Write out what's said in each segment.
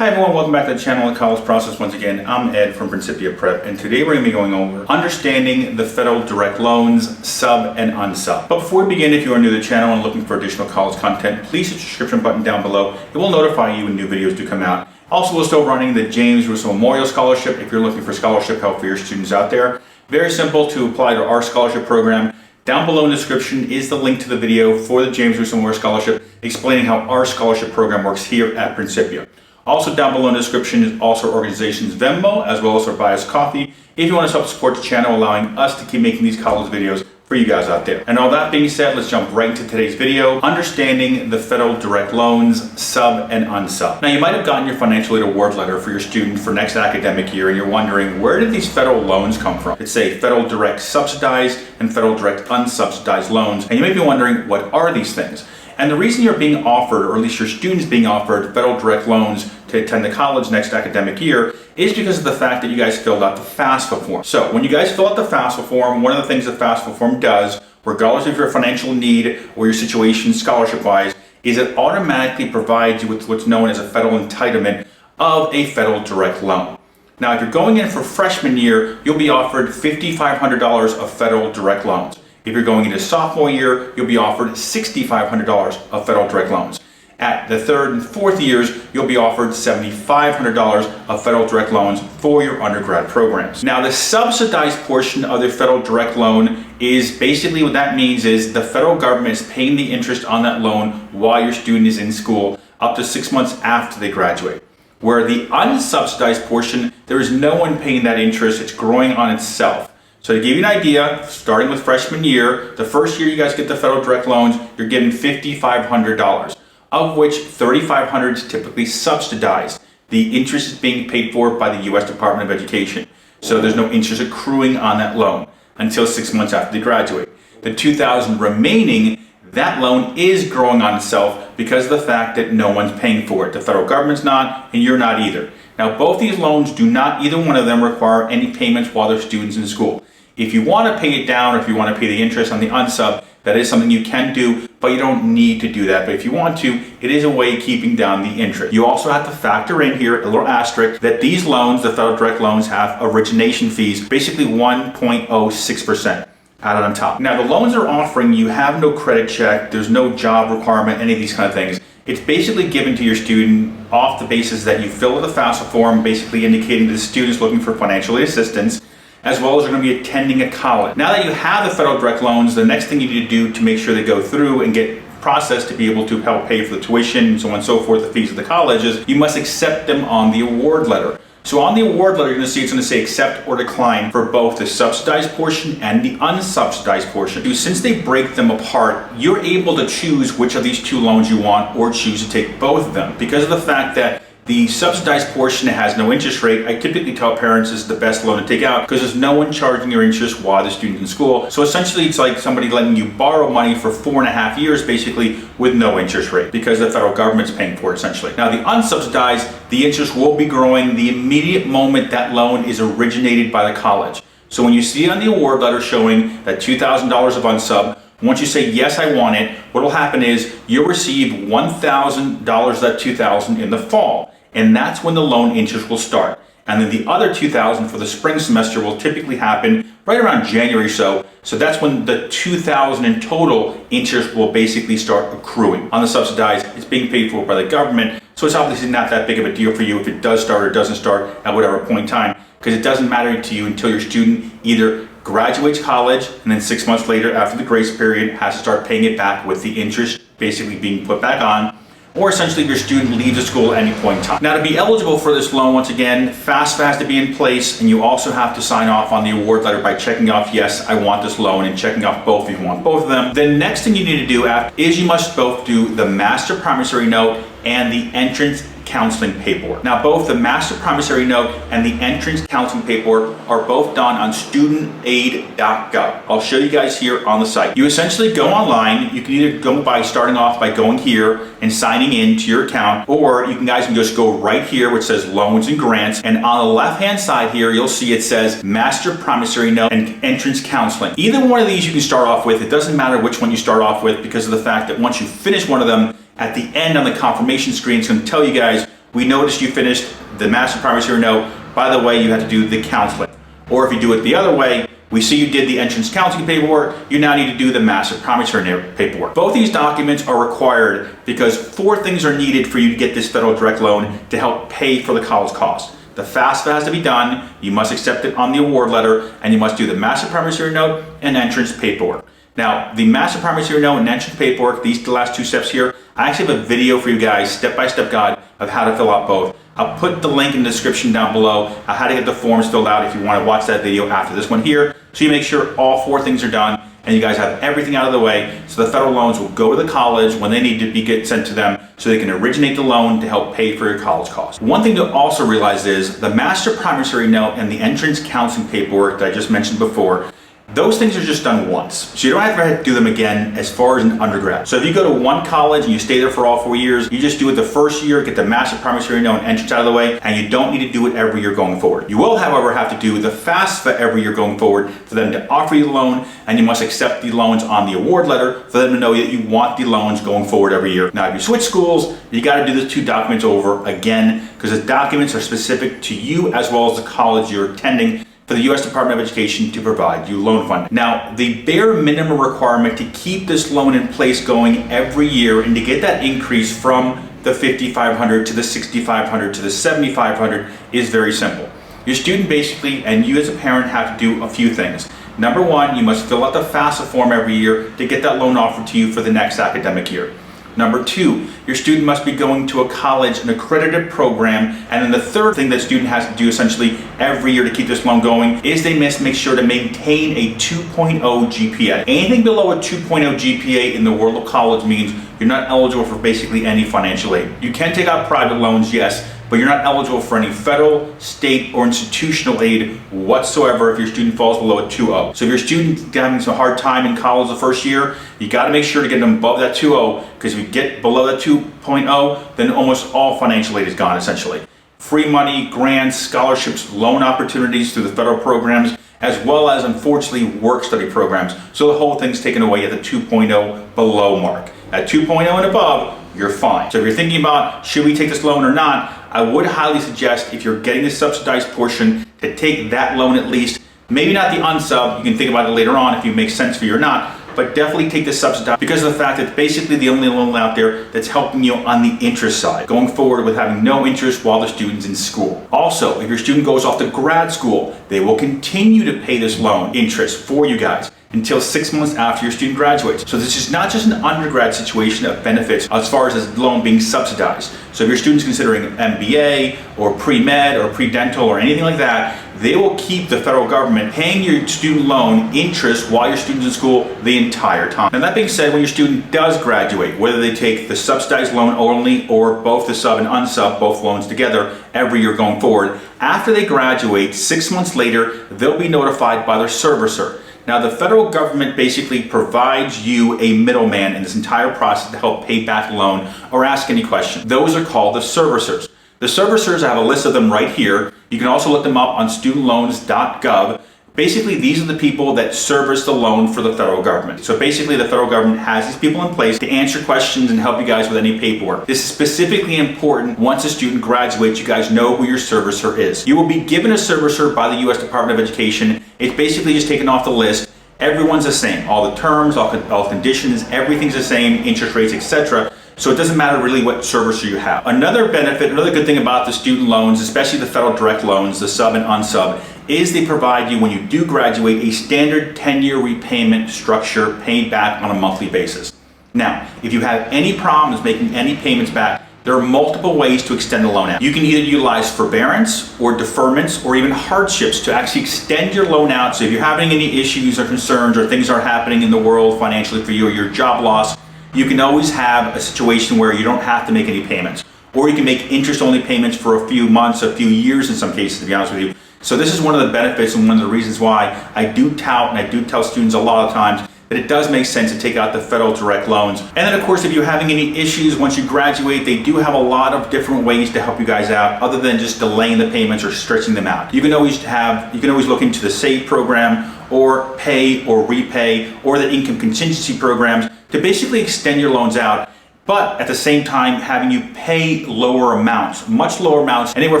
Hi everyone, welcome back to the channel and College Process. Once again, I'm Ed from Principia Prep, and today we're going to be going over understanding the federal direct loans, sub and unsub. But before we begin, if you are new to the channel and looking for additional college content, please hit the subscription button down below. It will notify you when new videos do come out. Also, we're still running the James Russo Memorial Scholarship if you're looking for scholarship help for your students out there. Very simple to apply to our scholarship program. Down below in the description is the link to the video for the James Russo Memorial Scholarship explaining how our scholarship program works here at Principia. Also down below in the description is also our organization's Venmo as well as our Bias Coffee if you want to help support the channel, allowing us to keep making these college videos for you guys out there. And all that being said, let's jump right into today's video, understanding the federal direct loans, sub and unsub. Now you might have gotten your financial aid award letter for your student for next academic year and you're wondering, where did these federal loans come from? It's a federal direct subsidized and federal direct unsubsidized loans. And you may be wondering, what are these things? And the reason you're being offered, or at least your students being offered, federal direct loans to attend the college next academic year is because of the fact that you guys filled out the FAFSA form. So when you guys fill out the FAFSA form, one of the things the FAFSA form does, regardless of your financial need or your situation scholarship-wise, is it automatically provides you with what's known as a federal entitlement of a federal direct loan. Now, if you're going in for freshman year, you'll be offered $5,500 of federal direct loans. If you're going into sophomore year, you'll be offered $6,500 of federal direct loans. At the third and fourth years, you'll be offered $7,500 of federal direct loans for your undergrad programs. Now, the subsidized portion of the federal direct loan is basically what that means is the federal government is paying the interest on that loan while your student is in school up to 6 months after they graduate. Where the unsubsidized portion, there is no one paying that interest, it's growing on itself. So to give you an idea, starting with freshman year, the first year you guys get the federal direct loans, you're getting $5,500, of which $3,500 is typically subsidized. The interest is being paid for by the U.S. Department of Education. So there's no interest accruing on that loan until 6 months after they graduate. The $2,000 remaining, that loan is growing on itself because of the fact that no one's paying for it. The federal government's not, and you're not either. Now, both these loans do not, either one of them require any payments while they're students in school. If you want to pay it down, or if you want to pay the interest on the unsub, that is something you can do, but you don't need to do that. But if you want to, it is a way of keeping down the interest. You also have to factor in here, a little asterisk, that these loans, the federal direct loans, have origination fees, basically 1.06%. added on top. Now, the loans are offering, you have no credit check, there's no job requirement, any of these kind of things. It's basically given to your student off the basis that you fill out the FAFSA form, basically indicating that the student is looking for financial aid assistance, as well as they're going to be attending a college. Now that you have the federal direct loans, the next thing you need to do to make sure they go through and get processed to be able to help pay for the tuition and so on and so forth, the fees of the colleges, you must accept them on the award letter. So on the award letter, you're going to see it's going to say accept or decline for both the subsidized portion and the unsubsidized portion. Since they break them apart, you're able to choose which of these two loans you want or choose to take both of them. Because of the fact that the subsidized portion has no interest rate, I typically tell parents this is the best loan to take out because there's no one charging your interest while the student's in school. So essentially it's like somebody letting you borrow money for 4.5 years basically with no interest rate because the federal government's paying for it essentially. Now the unsubsidized, the interest will be growing the immediate moment that loan is originated by the college. So when you see on the award letter showing that $2,000 of unsub, once you say, yes, I want it, what will happen is you'll receive $1,000, that $2,000 in the fall. And that's when the loan interest will start. And then the other $2,000 for the spring semester will typically happen right around January or so. So that's when the $2,000 in total interest will basically start accruing. On the subsidized, it's being paid for by the government. So it's obviously not that big of a deal for you if it does start or doesn't start at whatever point in time, because it doesn't matter to you until your student either graduates college and then 6 months later after the grace period has to start paying it back with the interest basically being put back on, or essentially if your student leaves the school at any point in time. Now, to be eligible for this loan, once again, FAFSA has to be in place, and you also have to sign off on the award letter by checking off, yes, I want this loan, and checking off both if you want both of them. The next thing you need to do is you must both do the master promissory note and the entrance counseling paperwork. Now, both the master promissory note and the entrance counseling paperwork are both done on studentaid.gov. I'll show you guys here on the site. You essentially go online. You can either go by starting off by going here and signing in to your account, or you guys can just go right here which says loans and grants, and on the left hand side here you'll see it says master promissory note and entrance counseling. Either one of these you can start off with. It doesn't matter which one you start off with because of the fact that once you finish one of them, at the end on the confirmation screen, it's going to tell you guys we noticed you finished the master promissory note. By the way, you had to do the counseling. Or if you do it the other way, we see you did the entrance counseling paperwork, you now need to do the master promissory note paperwork. Both these documents are required because 4 things are needed for you to get this federal direct loan to help pay for the college cost. The FAFSA has to be done, you must accept it on the award letter, and you must do the master promissory note and entrance paperwork. Now, the master promissory note and entrance paperwork, these the last 2 steps here, I actually have a video for you guys, step-by-step guide of how to fill out both. I'll put the link in the description down below on how to get the forms filled out if you want to watch that video after this one here. So you make sure all 4 things are done and you guys have everything out of the way, so the federal loans will go to the college when they need to be get sent to them so they can originate the loan to help pay for your college costs. One thing to also realize is the master promissory note and the entrance counseling paperwork that I just mentioned before, those things are just done once. So you don't have to do them again as far as an undergrad. So if you go to one college and you stay there for all 4 years, you just do it the first year, get the master promissory note and entrance out of the way, and you don't need to do it every year going forward. You will, however, have to do the FAFSA every year going forward for them to offer you the loan, and you must accept the loans on the award letter for them to know that you want the loans going forward every year. Now, if you switch schools, you got to do the 2 documents over again because the documents are specific to you as well as the college you're attending for the U.S. Department of Education to provide you loan funding. Now, the bare minimum requirement to keep this loan in place going every year and to get that increase from the $5,500 to the $6,500 to the $7,500 is very simple. Your student basically, and you as a parent, have to do a few things. Number 1, you must fill out the FAFSA form every year to get that loan offered to you for the next academic year. Number 2, your student must be going to a college, an accredited program, and then the third thing that student has to do essentially every year to keep this loan going is they must make sure to maintain a 2.0 GPA. Anything below a 2.0 GPA in the world of college means you're not eligible for basically any financial aid. You can take out private loans, yes, but you're not eligible for any federal, state, or institutional aid whatsoever if your student falls below a 2.0. So if your student's having some hard time in college the first year, you got to make sure to get them above that 2.0, because if you get below that 2.0, then almost all financial aid is gone essentially. Free money, grants, scholarships, loan opportunities through the federal programs, as well as unfortunately work study programs. So the whole thing's taken away at the 2.0 below mark. At 2.0 and above, you're fine. So if you're thinking about should we take this loan or not, I would highly suggest if you're getting the subsidized portion to take that loan at least. Maybe not the unsub, you can think about it later on if it makes sense for you or not, but definitely take the subsidized because of the fact that it's basically the only loan out there that's helping you on the interest side, going forward with having no interest while the student's in school. Also, if your student goes off to grad school, they will continue to pay this loan interest for you guys until 6 months after your student graduates. So this is not just an undergrad situation of benefits as far as this loan being subsidized. So if your student's considering MBA or pre-med or pre-dental or anything like that, they will keep the federal government paying your student loan interest while your student's in school the entire time. Now that being said, when your student does graduate, whether they take the subsidized loan only or both the sub and unsub, both loans together every year going forward, after they graduate, 6 months later, they'll be notified by their servicer. Now, the federal government basically provides you a middleman in this entire process to help pay back the loan or ask any question. Those are called the servicers. The servicers, I have a list of them right here. You can also look them up on studentloans.gov. Basically, these are the people that service the loan for the federal government. So basically, the federal government has these people in place to answer questions and help you guys with any paperwork. This is specifically important once a student graduates, you guys know who your servicer is. You will be given a servicer by the U.S. Department of Education. It's basically just taken off the list. Everyone's the same. All the terms, all conditions, everything's the same, interest rates, etc. So it doesn't matter really what servicer you have. Another benefit, another good thing about the student loans, especially the federal direct loans, the sub and unsub, is they provide you, when you do graduate, a standard 10-year repayment structure paid back on a monthly basis. Now, if you have any problems making any payments back, there are multiple ways to extend the loan out. You can either utilize forbearance or deferments or even hardships to actually extend your loan out. So if you're having any issues or concerns or things are happening in the world financially for you or your job loss, you can always have a situation where you don't have to make any payments. Or you can make interest-only payments for a few months, a few years in some cases, to be honest with you. So this is one of the benefits and one of the reasons why I do tout and I do tell students a lot of times that it does make sense to take out the federal direct loans. And then of course, if you're having any issues once you graduate, they do have a lot of different ways to help you guys out other than just delaying the payments or stretching them out. You can always look into the SAVE program or pay or repay or the income contingency programs to basically extend your loans out but at the same time having you pay lower amounts, much lower amounts, anywhere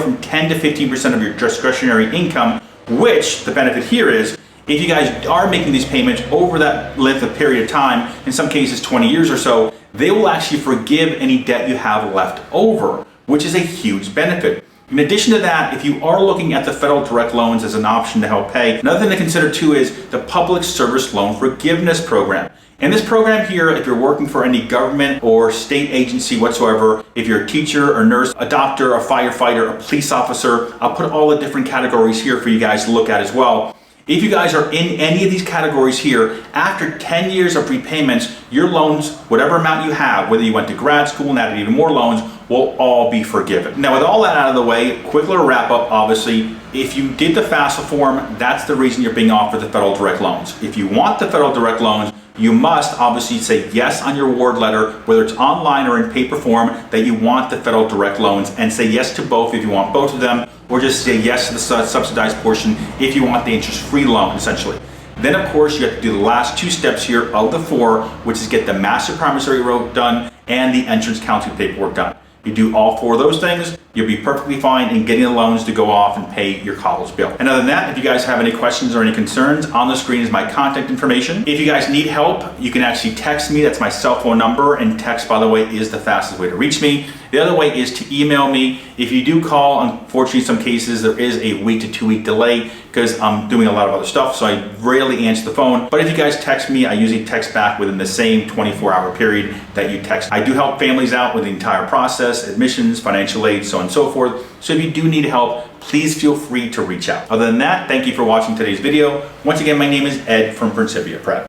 from 10 to 15% of your discretionary income, which the benefit here is if you guys are making these payments over that length of period of time, in some cases 20 years or so, they will actually forgive any debt you have left over, which is a huge benefit. In addition to that, if you are looking at the federal direct loans as an option to help pay, another thing to consider too is the Public Service Loan Forgiveness Program. And this program here, if you're working for any government or state agency whatsoever, if you're a teacher or nurse, a doctor, a firefighter, a police officer, I'll put all the different categories here for you guys to look at as well. If you guys are in any of these categories here, after 10 years of repayments, your loans, whatever amount you have, whether you went to grad school and added even more loans, will all be forgiven. Now, with all that out of the way, quick little wrap up, obviously, if you did the FAFSA form, that's the reason you're being offered the federal direct loans. If you want the federal direct loans, you must obviously say yes on your award letter, whether it's online or in paper form, that you want the federal direct loans, and say yes to both if you want both of them, or just say yes to the subsidized portion if you want the interest-free loan, essentially. Then, of course, you have to do the last two steps here of the four, which is get the master promissory note done and the entrance counseling paperwork done. You do all four of those things, you'll be perfectly fine in getting the loans to go off and pay your college bill. And other than that, if you guys have any questions or any concerns, on the screen is my contact information. If you guys need help, you can actually text me. That's my cell phone number, and text, by the way, is the fastest way to reach me. The other way is to email me. If you do call, unfortunately in some cases there is a 1 to 2 week delay because I'm doing a lot of other stuff, so I rarely answer the phone. But if you guys text me, I usually text back within the same 24-hour period that you text. I do help families out with the entire process, admissions, financial aid, so on and so forth. So if you do need help, please feel free to reach out. Other than that, thank you for watching today's video. Once again, my name is Ed from Principia Prep.